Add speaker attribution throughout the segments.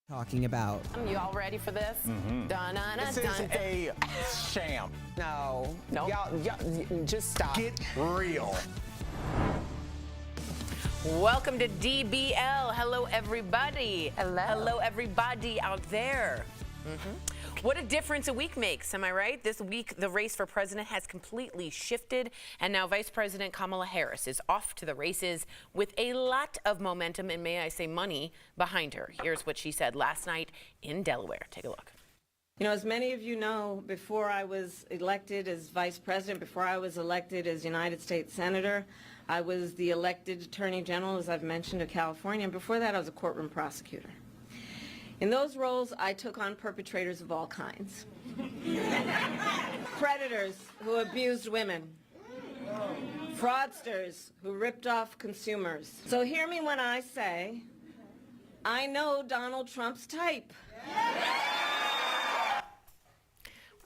Speaker 1: talking about.
Speaker 2: You all ready for this?
Speaker 3: This is a sham.
Speaker 4: No. Y'all, just stop.
Speaker 3: Get real.
Speaker 2: Welcome to DBL. Hello, everybody. Hello, everybody out there. What a difference a week makes, am I right? This week, the race for president has completely shifted, and now Vice President Kamala Harris is off to the races with a lot of momentum and, may I say, money behind her. Here's what she said last night in Delaware. Take a look.
Speaker 5: You know, as many of you know, before I was elected as vice president, before I was elected as United States Senator, I was the elected Attorney General, as I've mentioned, of California, and before that I was a courtroom prosecutor. In those roles, I took on perpetrators of all kinds. Predators who abused women. Fraudsters who ripped off consumers. So hear me when I say, I know Donald Trump's type.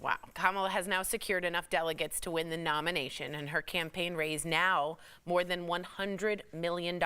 Speaker 2: Wow. Kamala has now secured enough delegates to win the nomination, and her campaign raised now more than $100 million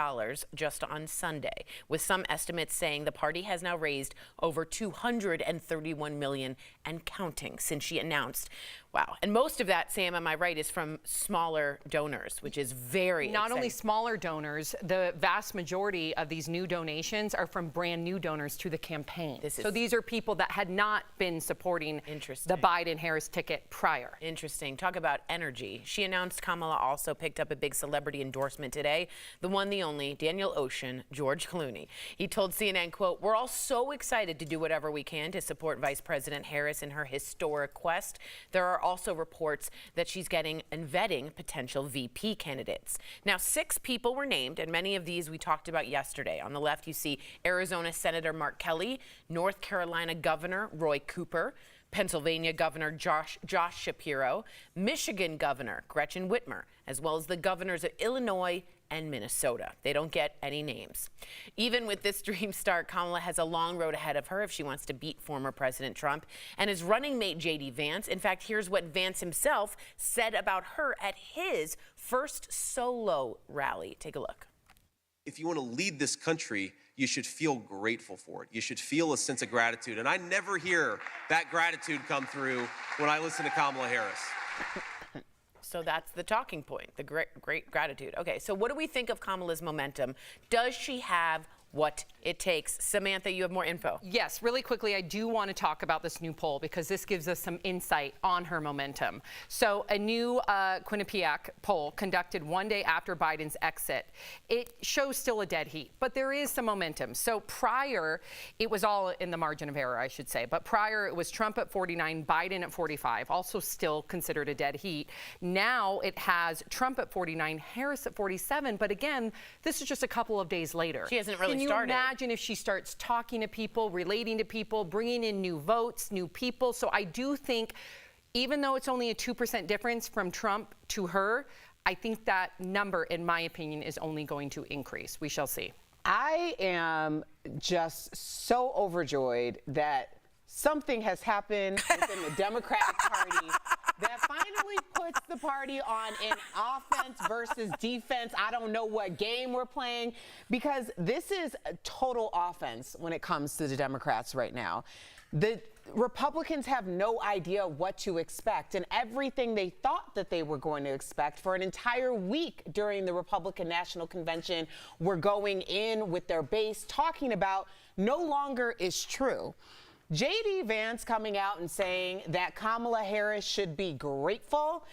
Speaker 2: just on Sunday, with some estimates saying the party has now raised over $231 million and counting since she announced. Wow. And most of that, Sam, am I right, is from smaller donors, which is very
Speaker 6: Not
Speaker 2: exciting.
Speaker 6: only smaller donors, the vast majority of these new donations are from brand new donors to the campaign. So these are people that had not been supporting the Biden-Harris ticket prior.
Speaker 2: Interesting. Talk about energy. She announced Kamala also picked up a big celebrity endorsement today. The one, the only, Daniel Ocean, George Clooney. He told CNN, quote, "We're all so excited to do whatever we can to support Vice President Harris in her historic quest. There are also reports that she's getting and vetting potential VP candidates." Now, 6 people were named, and many of these we talked about yesterday. On the left, you see Arizona Senator Mark Kelly, North Carolina Governor Roy Cooper, Pennsylvania Governor Josh Shapiro, Michigan Governor Gretchen Whitmer, as well as the governors of Illinois and Minnesota. They don't get any names. Even with this dream start, Kamala has a long road ahead of her if she wants to beat former President Trump and his running mate J.D. Vance. In fact, here's what Vance himself said about her at his first solo rally. Take a look.
Speaker 7: If you want to lead this country, you should feel grateful for it. You should feel a sense of gratitude. And I never hear that gratitude come through when I listen to Kamala Harris.
Speaker 2: So that's the talking point, the great gratitude. Okay, so what do we think of Kamala's momentum? Does she have what it takes? Samantha, you have more info.
Speaker 6: Yes, really quickly, I do want to talk about this new poll because this gives us some insight on her momentum. So a new Quinnipiac poll conducted one day after Biden's exit, it shows still a dead heat, but there is some momentum. So prior, it was all in the margin of error, I should say, but prior it was Trump at 49, Biden at 45, also still considered a dead heat. Now it has Trump at 49, Harris at 47, but again, this is just a couple of days later.
Speaker 2: She hasn't really
Speaker 6: Can you imagine if she starts talking to people, relating to people, bringing in new votes, new people? So I do think, even though it's only a 2% difference from Trump to her, I think that number, in my opinion, is only going to increase. We shall see.
Speaker 4: I am just so overjoyed that something has happened within the Democratic Party that finally puts the party on an offense versus defense. I don't know what game we're playing, because this is a total offense when it comes to the Democrats right now. The Republicans have no idea what to expect, and everything they thought that they were going to expect for an entire week during the Republican National Convention were going in with their base talking about no longer is true. J.D. Vance coming out and saying that Kamala Harris should be grateful.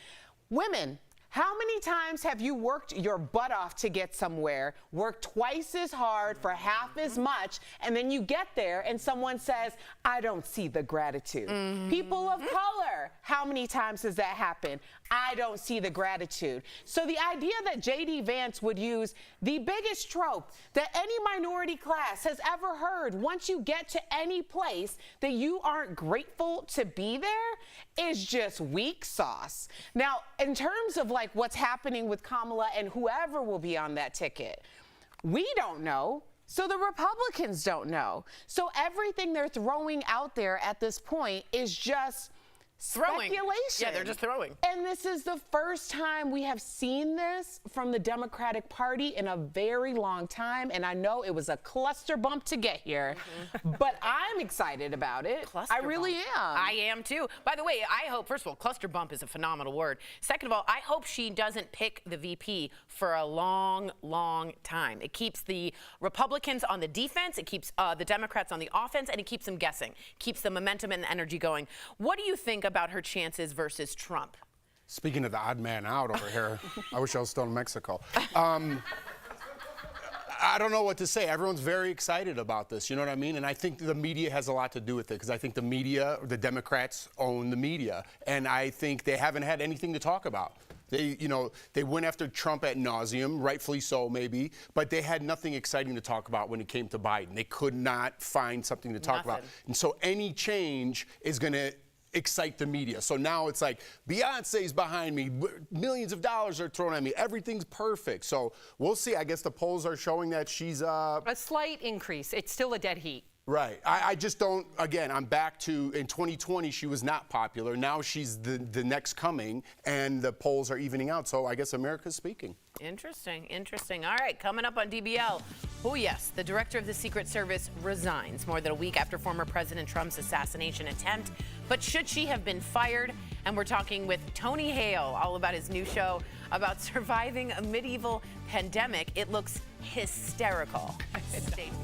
Speaker 4: Women, how many times have you worked your butt off to get somewhere, worked twice as hard for half as much, and then you get there and someone says, I don't see the gratitude? People of color, how many times has that happened? I don't see the gratitude. So the idea that J.D. Vance would use the biggest trope that any minority class has ever heard, once you get to any place that you aren't grateful to be there, is just weak sauce. Now, in terms of like what's happening with Kamala and whoever will be on that ticket, we don't know. So the Republicans don't know. So everything they're throwing out there at this point is just
Speaker 2: Throwing.
Speaker 4: speculation.
Speaker 2: Yeah, they're just throwing.
Speaker 4: And this is the first time we have seen this from the Democratic Party in a very long time. And I know it was a cluster bump to get here, but I'm excited about it.
Speaker 2: Cluster
Speaker 4: I really
Speaker 2: bump.
Speaker 4: am.
Speaker 2: I am too. By the way, I hope, first of all, cluster bump is a phenomenal word. Second of all, I hope she doesn't pick the VP for a long, long time. It keeps the Republicans on the defense, it keeps the Democrats on the offense, and it keeps them guessing, keeps the momentum and the energy going. What do you think about her chances versus Trump?
Speaker 1: Speaking of the odd man out over here, I wish I was still in Mexico. I don't know what to say. Everyone's very excited about this, you know what I mean? And I think the media has a lot to do with it, because I think the media, the Democrats own the media, and I think they haven't had anything to talk about. They went after Trump ad nauseum, rightfully so maybe, but they had nothing exciting to talk about when it came to Biden. They could not find something to talk about. And so any change is going to excite the media. So now it's like, Beyonce's behind me, millions of dollars are thrown at me, everything's perfect. So we'll see. I guess the polls are showing that she's
Speaker 6: A slight increase. It's still a dead heat.
Speaker 1: right. I just don't, again, I'm back to, in 2020, she was not popular. Now she's the next coming, and the polls are evening out. So I guess America's speaking.
Speaker 2: Interesting, interesting. All right, coming up on DBL. Oh, yes, the director of the Secret Service resigns more than a week after former President Trump's assassination attempt. But should she have been fired? And we're talking with Tony Hale all about his new show about surviving a medieval pandemic. It looks hysterical. Stay tuned.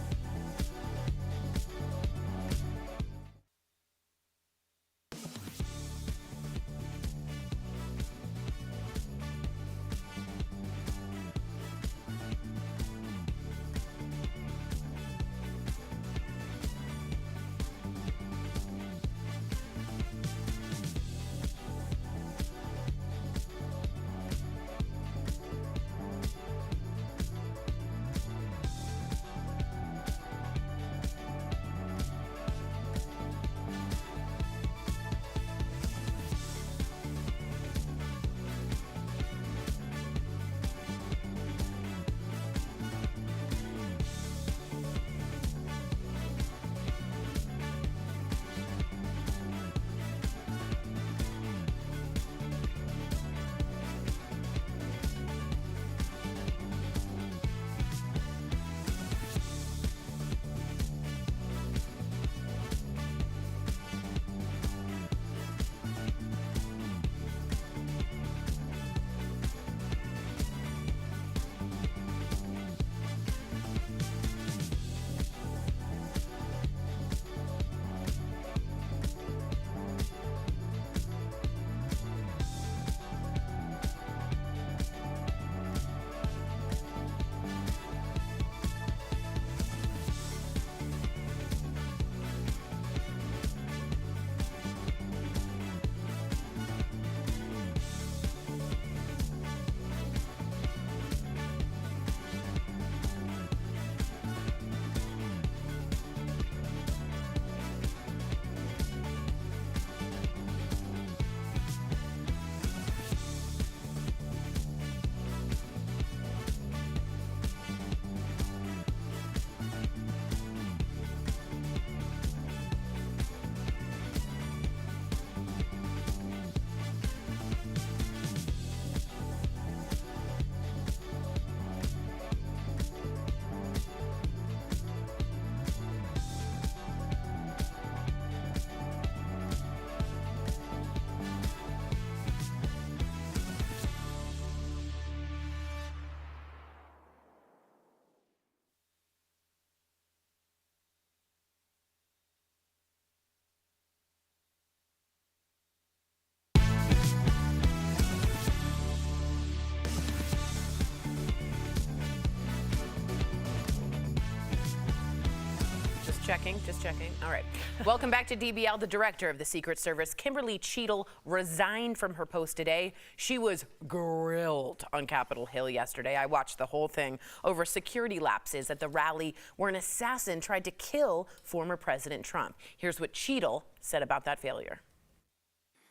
Speaker 2: Just checking. All right. Welcome back to DBL. The director of the Secret Service, Kimberly Cheadle, resigned from her post today. She was grilled on Capitol Hill yesterday. I watched the whole thing over security lapses at the rally where an assassin tried to kill former President Trump. Here's what Cheadle said about that failure.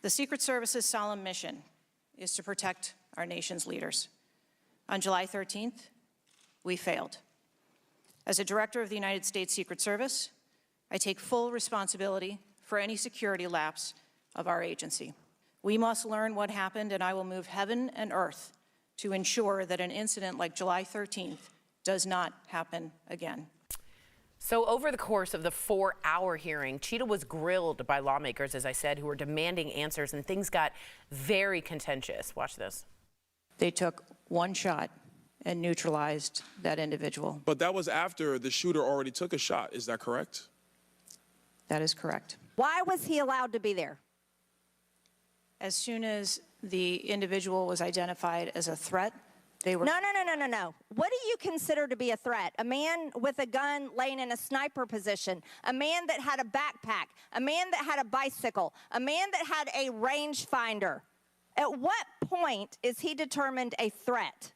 Speaker 8: The Secret Service's solemn mission is to protect our nation's leaders. On July 13th, we failed. As a director of the United States Secret Service, I take full responsibility for any security lapse of our agency. We must learn what happened, and I will move heaven and earth to ensure that an incident like July 13th does not happen again.
Speaker 2: So over the course of the 4-hour hearing, Cheetah was grilled by lawmakers, as I said, who were demanding answers, and things got very contentious. Watch this.
Speaker 8: They took one shot and neutralized that individual.
Speaker 9: But that was after the shooter already took a shot. Is that correct?
Speaker 8: That is correct.
Speaker 10: Why was he allowed to be there?
Speaker 8: As soon as the individual was identified as a threat, they were...
Speaker 10: No. What do you consider to be a threat? A man with a gun laying in a sniper position, a man that had a backpack, a man that had a bicycle, a man that had a rangefinder. At what point is he determined a threat?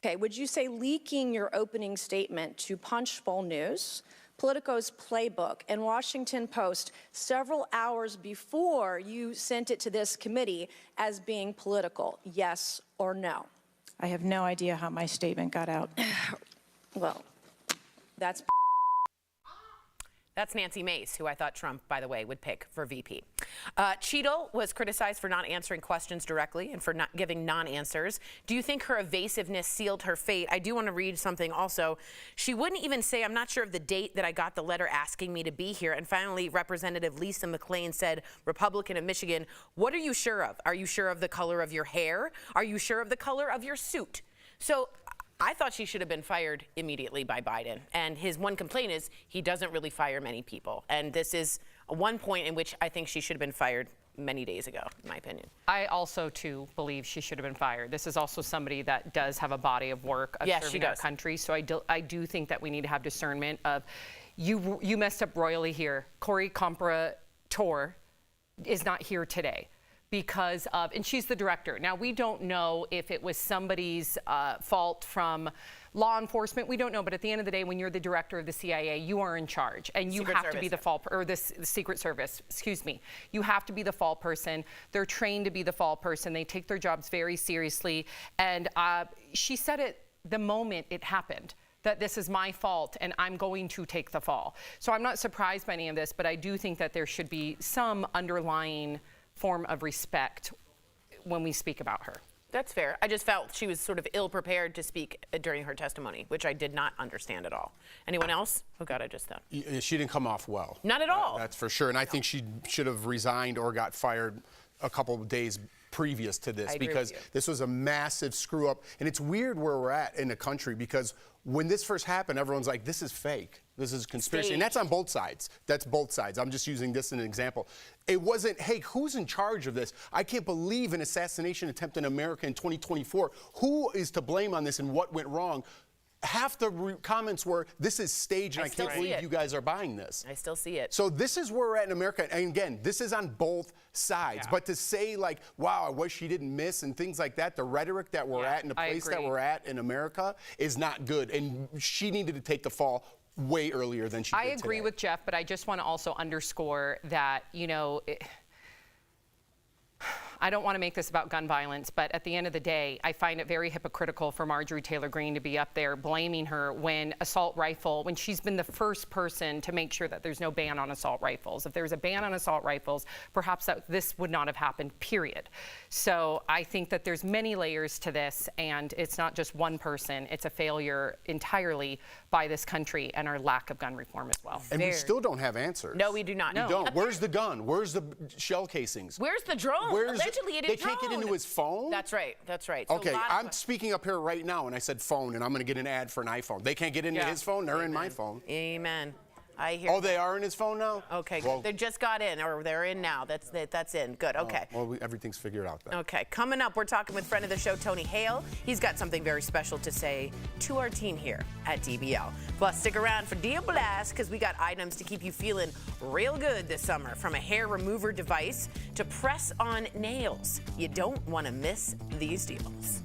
Speaker 11: Okay, would you say leaking your opening statement to Punchbowl News, Politico's Playbook, and Washington Post several hours before you sent it to this committee as being political, yes or no?
Speaker 8: I have no idea how my statement got out.
Speaker 11: Well, that's...
Speaker 2: That's Nancy Mace, who I thought Trump, by the way, would pick for VP. Cheadle was criticized for not answering questions directly and for not giving non-answers. Do you think her evasiveness sealed her fate? I do want to read something also. She wouldn't even say, I'm not sure of the date that I got the letter asking me to be here. And finally, Representative Lisa McClain said, Republican of Michigan, what are you sure of? Are you sure of the color of your hair? Are you sure of the color of your suit? So I thought she should have been fired immediately by Biden. And his one complaint is he doesn't really fire many people. And this is one point in which I think she should have been fired many days ago, in my opinion.
Speaker 6: I also, too, believe she should have been fired. This is also somebody that does have a body of work of serving our country. So I do think that we need to have discernment of, you messed up royally here. Corey Comparator is not here today because of, and she's the director. Now, we don't know if it was somebody's fault from law enforcement. We don't know, but at the end of the day, when you're the director of the CIA, you are in charge, and you have to be the fall, or the Secret Service, excuse me. You have to be the fall person. They're trained to be the fall person. They take their jobs very seriously, and she said it the moment it happened, that this is my fault and I'm going to take the fall. So I'm not surprised by any of this, but I do think that there should be some underlying form of respect when we speak about her.
Speaker 2: That's fair. I just felt she was sort of ill-prepared to speak during her testimony, which I did not understand at all. Anyone else? Oh, God, I just thought.
Speaker 1: She didn't come off well.
Speaker 2: Not at all.
Speaker 1: That's for sure. And I think she should have resigned or got fired a couple of days previous to this, because this was a massive screw up. And it's weird where we're at in the country, because when this first happened, everyone's like, this is fake. This is conspiracy. And that's on both sides. That's both sides. I'm just using this as an example. It wasn't, hey, who's in charge of this? I can't believe an assassination attempt in America in 2024. Who is to blame on this and what went wrong? Half the comments were, this is staged, and I can't believe you guys are buying this.
Speaker 2: I still see it.
Speaker 1: So this is where we're at in America. And again, this is on both sides. Yeah. But to say, like, wow, I wish she didn't miss and things like that, the rhetoric that we're at and the place that we're at in America is not good. And she needed to take the fall way earlier than she did
Speaker 6: I agree with Jeff, but I just want to also underscore that, you know, I don't want to make this about gun violence, but at the end of the day, I find it very hypocritical for Marjorie Taylor Greene to be up there blaming her when she's been the first person to make sure that there's no ban on assault rifles. If there's a ban on assault rifles, perhaps this would not have happened, period. So I think that there's many layers to this, and it's not just one person. It's a failure entirely by this country and our lack of gun reform as well.
Speaker 1: And we still don't have answers.
Speaker 2: No, we do not.
Speaker 1: We don't. Where's the gun? Where's the shell casings?
Speaker 2: Where's the drone? Allegedly, it is
Speaker 1: They can't get into his phone?
Speaker 2: That's right. That's right. So
Speaker 1: okay, I'm speaking up here right now, and I said phone, and I'm going to get an ad for an iPhone. They can't get into his phone. They're in my phone.
Speaker 2: Amen. I hear.
Speaker 1: Oh, they are in his phone now?
Speaker 2: Okay, well, they just got in, or they're in now. That's in. Good. Okay.
Speaker 1: Well, everything's figured out then.
Speaker 2: Okay. Coming up, we're talking with friend of the show, Tony Hale. He's got something very special to say to our team here at DBL. Plus, stick around for Deal Blast, because we got items to keep you feeling real good this summer, from a hair remover device to press-on nails. You don't want to miss these deals.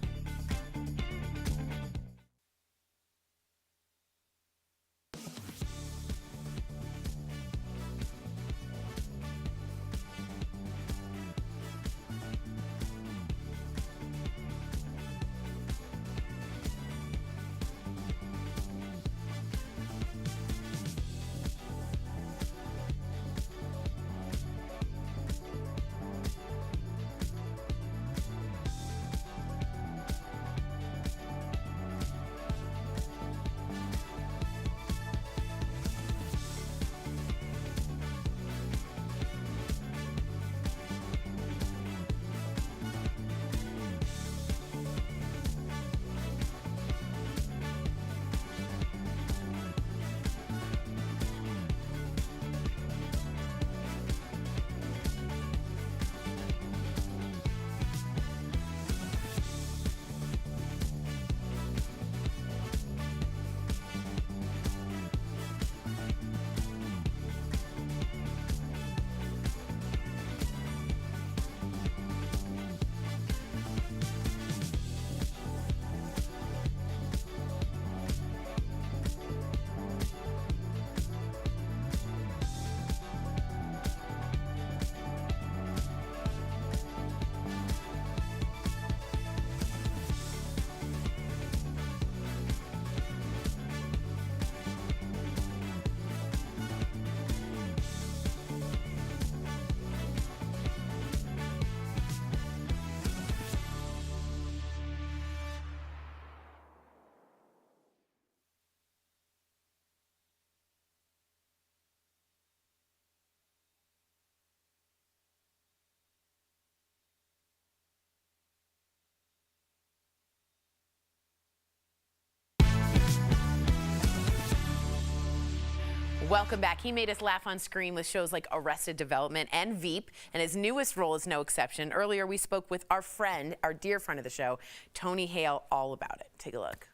Speaker 2: Welcome back. He made us laugh on screen with shows like Arrested Development and Veep, and his newest role is no exception. Earlier, we spoke with our friend, our dear friend of the show, Tony Hale, all about it. Take a look.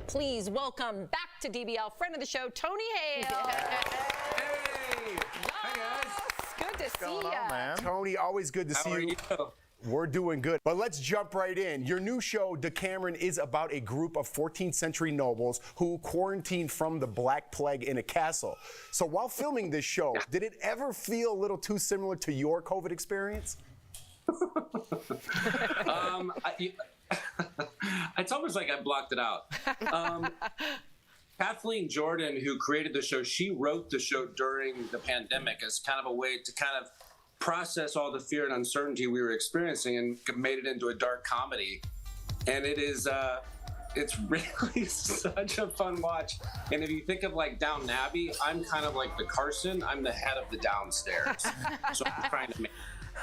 Speaker 6: Please welcome back to DBL, friend of the show, Tony Hale.
Speaker 3: Hey! Hey, guys.
Speaker 6: Good to see you.
Speaker 3: man?
Speaker 1: Tony, always good to see
Speaker 3: How are
Speaker 1: you.
Speaker 3: you?
Speaker 1: We're doing good. But let's jump right in. Your new show, Decameron, is about a group of 14th century nobles who quarantined from the Black Plague in a castle. So while filming this show, did it ever feel a little too similar to your COVID experience?
Speaker 12: It's almost like I blocked it out. Kathleen Jordan, who created the show, she wrote the show during the pandemic as kind of a way to kind of process all the fear and uncertainty we were experiencing and made it into a dark comedy. And it is, it's really such a fun watch. And if you think of like Downton Abbey, I'm kind of like the Carson. I'm the head of the downstairs. So I'm trying to make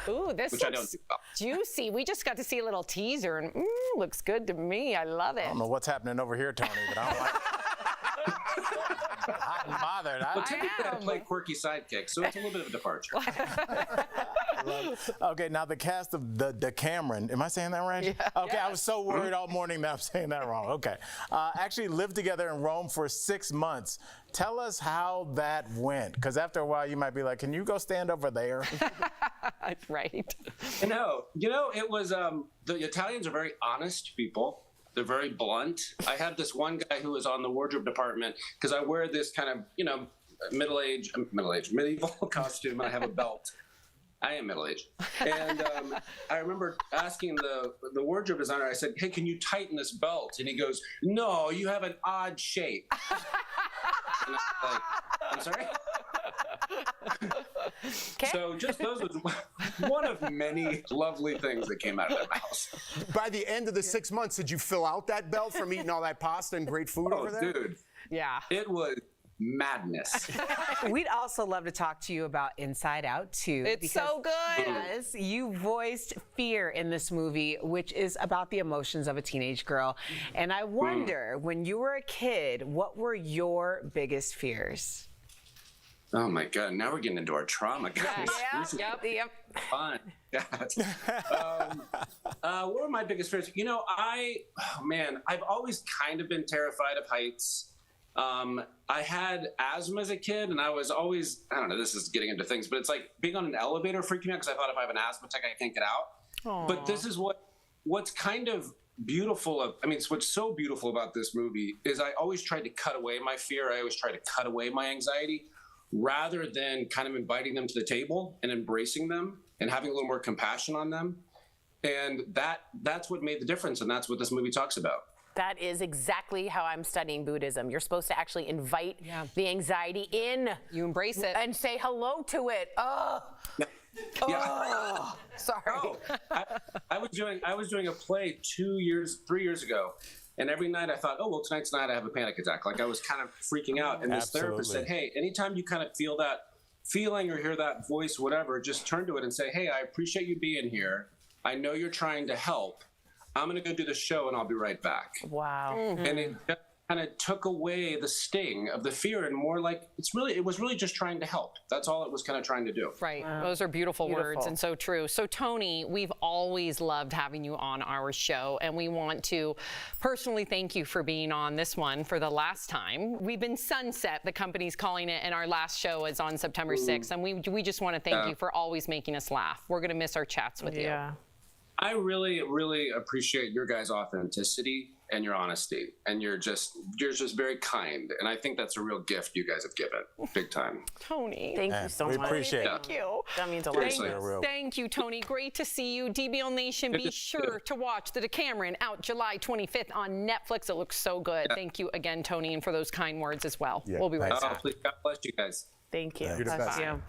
Speaker 6: Ooh, this
Speaker 12: which I don't
Speaker 6: looks
Speaker 12: do well.
Speaker 6: juicy. We just got to see a little teaser, and looks good to me. I love it.
Speaker 3: I don't know what's happening over here, Tony, but I don't like it. I'm bothered.
Speaker 12: Well, typically I play quirky sidekick, so it's a little bit of a departure.
Speaker 3: Okay, now the cast of the Decameron, am I saying that right?
Speaker 6: Yeah.
Speaker 3: Okay, I was so worried all morning that I'm saying that wrong. Okay. Actually lived together in Rome for 6 months. Tell us how that went, because after a while you might be like, can you go stand over there?
Speaker 6: Right.
Speaker 12: No, it was, the Italians are very honest people. They're very blunt. I had this one guy who was on the wardrobe department because I wear this kind of, medieval costume and I have a belt. I am middle-aged. And I remember asking the wardrobe designer, I said, hey, can you tighten this belt? And he goes, no, you have an odd shape. And I'm like, I'm sorry? So just those was one of many lovely things that came out of that house.
Speaker 1: By the end of the 6 months, did you fill out that belt from eating all that pasta and great food over there?
Speaker 12: Dude.
Speaker 6: Yeah.
Speaker 12: It was madness.
Speaker 4: We'd also love to talk to you about Inside Out too.
Speaker 6: It's so good.
Speaker 4: Because you voiced fear in this movie, which is about the emotions of a teenage girl. And I wonder, when you were a kid, what were your biggest fears?
Speaker 12: Oh my God! Now we're getting into our trauma, guys. This is fun. What were my biggest fears? I've always kind of been terrified of heights. I had asthma as a kid, and I was always, I don't know, this is getting into things, but it's like being on an elevator freaked me out because I thought if I have an asthma attack, I can't get out. Aww. But this is what's kind of beautiful what's so beautiful about this movie is I always tried to cut away my fear. I always tried to cut away my anxiety, rather than kind of inviting them to the table and embracing them and having a little more compassion on them. And that's what made the difference, and that's what this movie talks about.
Speaker 2: That is exactly how I'm studying Buddhism. You're supposed to actually invite the anxiety in.
Speaker 6: You embrace it.
Speaker 2: And say hello to it. Oh.
Speaker 12: Yeah.
Speaker 2: Oh. Sorry.
Speaker 12: Oh, I was doing a play 3 years ago. And every night I thought, oh, well, tonight's night I have a panic attack. Like I was kind of freaking out. And this therapist said, hey, anytime you kind of feel that feeling or hear that voice, whatever, just turn to it and say, hey, I appreciate you being here. I know you're trying to help. I'm going to go do the show and I'll be right back.
Speaker 2: Wow.
Speaker 12: Mm-hmm. And it kind of took away the sting of the fear and more like it was really just trying to help. That's all it was kind of trying to do.
Speaker 6: Right. Those are beautiful words and so true. So Tony, we've always loved having you on our show, and we want to personally thank you for being on this one for the last time. We've been Sunset, the company's calling it, and our last show is on September 6th. And we just want to thank you for always making us laugh. We're going to miss our chats with you.
Speaker 12: I really, really appreciate your guys' authenticity and your honesty, and you're just very kind, and I think that's a real gift you guys have given, big time.
Speaker 6: Tony,
Speaker 2: thank you so much.
Speaker 3: We appreciate it.
Speaker 6: Thank you.
Speaker 2: That means a lot.
Speaker 6: Thank you, Tony. Great to see you. DBL Nation, be sure to watch the Decameron out July 25th on Netflix. It looks so good. Thank you again, Tony, and for those kind words as well. We'll be right back.
Speaker 12: Please, God bless you guys.
Speaker 2: Thank you.
Speaker 1: You're the best.
Speaker 2: You.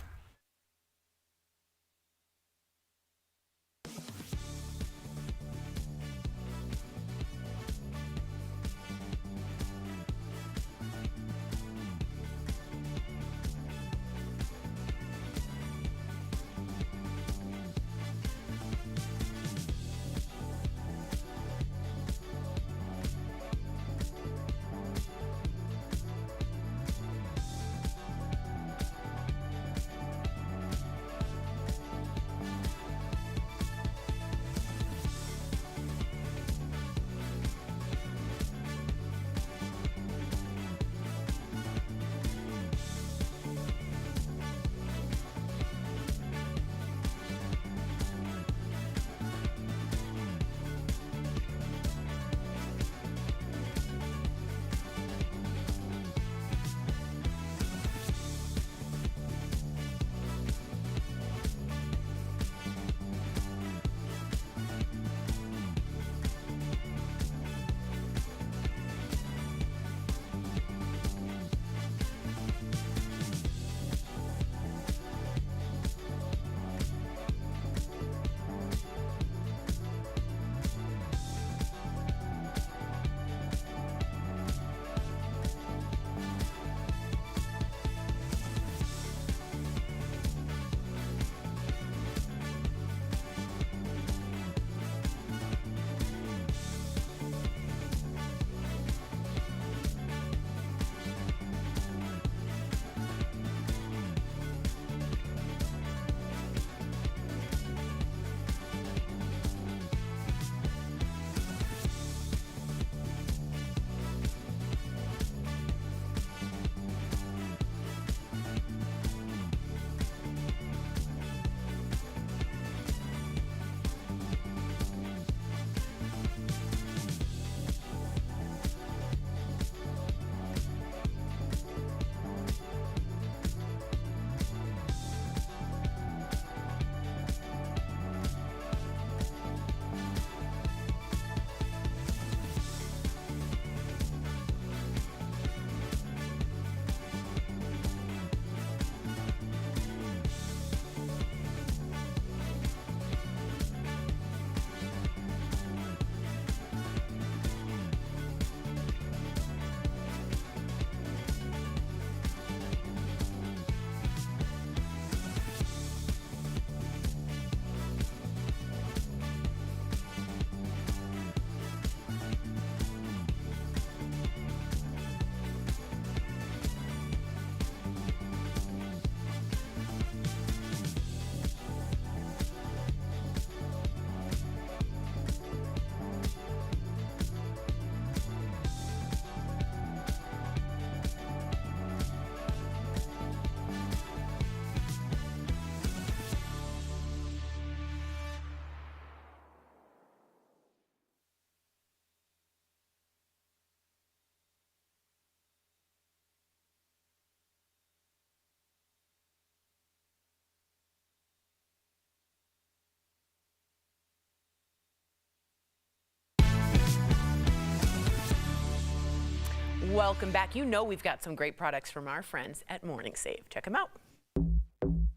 Speaker 2: Welcome back. You know we've got some great products from our friends at Morning Save. Check them out.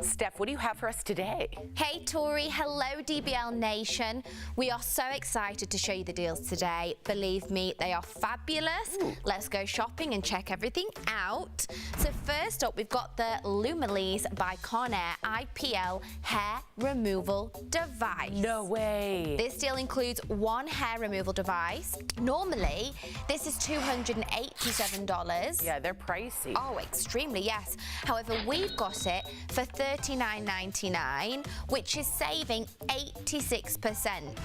Speaker 2: Steph, what do you have for us today?
Speaker 13: Hey Tori, hello DBL Nation. We are so excited to show you the deals today. Believe me, they are fabulous. Ooh. Let's go shopping and check everything out. So first up, we've got the Lumilise by Conair IPL hair removal device.
Speaker 2: No way.
Speaker 13: This deal includes one hair removal device. Normally, this is $287.
Speaker 2: Yeah, they're pricey.
Speaker 13: Oh, extremely, yes. However, we've got it for $39.99, which is saving 86%.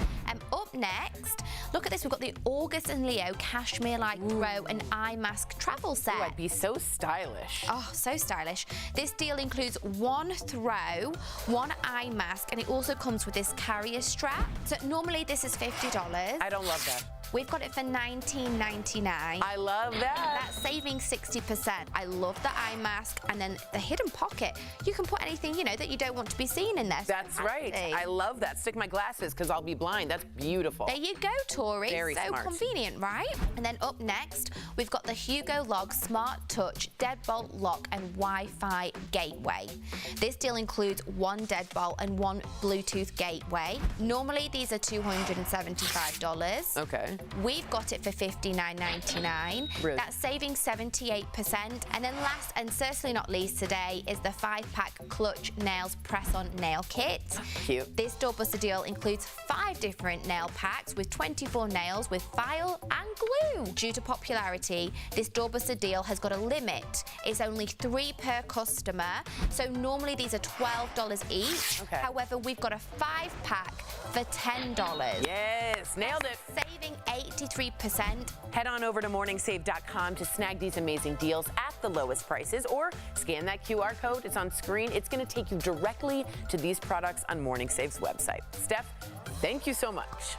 Speaker 13: Up next, look at this. We've got the August and Leo Cashmere Light Grow and Eye Mask travel set.
Speaker 2: Ooh, I'd be so stylish.
Speaker 13: Oh, so stylish. This deal includes one throw, one eye mask, and it also comes with this carrier strap. So normally this is $50.
Speaker 2: I don't love that.
Speaker 13: We've got it for $19.99.
Speaker 2: I love that.
Speaker 13: That's saving 60%. I love the eye mask, and then the hidden pocket. You can put anything, you know, that you don't want to be seen in there.
Speaker 2: That's right. I love that. Stick my glasses because I'll be blind. That's beautiful.
Speaker 13: There you go, Tori.
Speaker 2: Very
Speaker 13: so
Speaker 2: smart.
Speaker 13: Convenient, right? And then up next, we've got the Hugo Log Smart Touch Deadbolt Lock and Wi-Fi Gateway. This deal includes one deadbolt and one Bluetooth gateway. Normally, these are $275.
Speaker 2: Okay.
Speaker 13: We've got it for $59.99.
Speaker 2: Really?
Speaker 13: That's saving 78%. And then last and certainly not least today is the 5-pack Clutch Nails Press-On Nail Kit.
Speaker 2: Cute.
Speaker 13: This doorbuster deal includes 5 different nail packs with 24 nails with file and glue. Due to popularity, this doorbuster deal has got a limit. It's only 3 per customer. So normally these are $12 each.
Speaker 2: Okay.
Speaker 13: However, we've got a 5-pack for $10.
Speaker 2: Yes, nailed it.
Speaker 13: Saving 83%.
Speaker 2: Head on over to morningsave.com to snag these amazing deals at the lowest prices, or scan that QR code. It's on screen. It's going to take you directly to these products on Morning Save's website. Steph, thank you so much.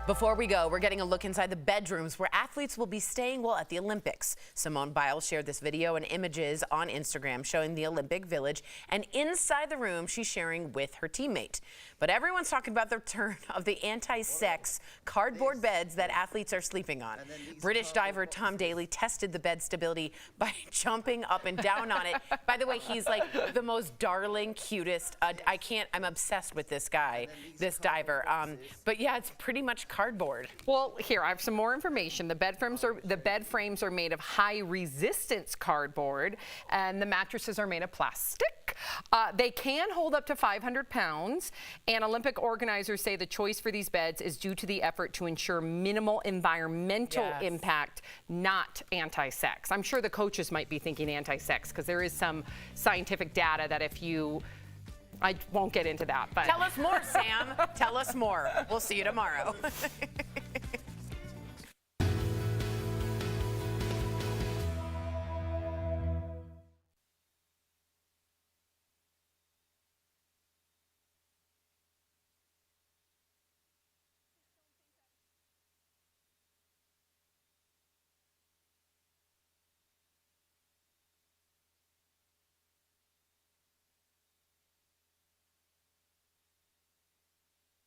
Speaker 2: Before we go, we're getting a look inside the bedrooms where athletes will be staying while at the Olympics. Simone Biles shared this video and images on Instagram showing the Olympic Village, and inside the room she's sharing with her teammate. But everyone's talking about the return of the anti-sex cardboard beds that athletes are sleeping on. British diver Tom Daley tested the bed stability by jumping up and down on it. By the way, he's like the most darling, cutest. I'm obsessed with this guy, this diver. But yeah, it's pretty much cardboard.
Speaker 6: Well, here, I have some more information. The bed frames are made of high resistance cardboard, and the mattresses are made of plastic. They can hold up to 500 pounds, and Olympic organizers say the choice for these beds is due to the effort to ensure minimal environmental impact, not anti-sex. I'm sure the coaches might be thinking anti-sex because there is some scientific data that I won't get into that. But
Speaker 2: tell us more, Sam. Tell us more. We'll see you tomorrow.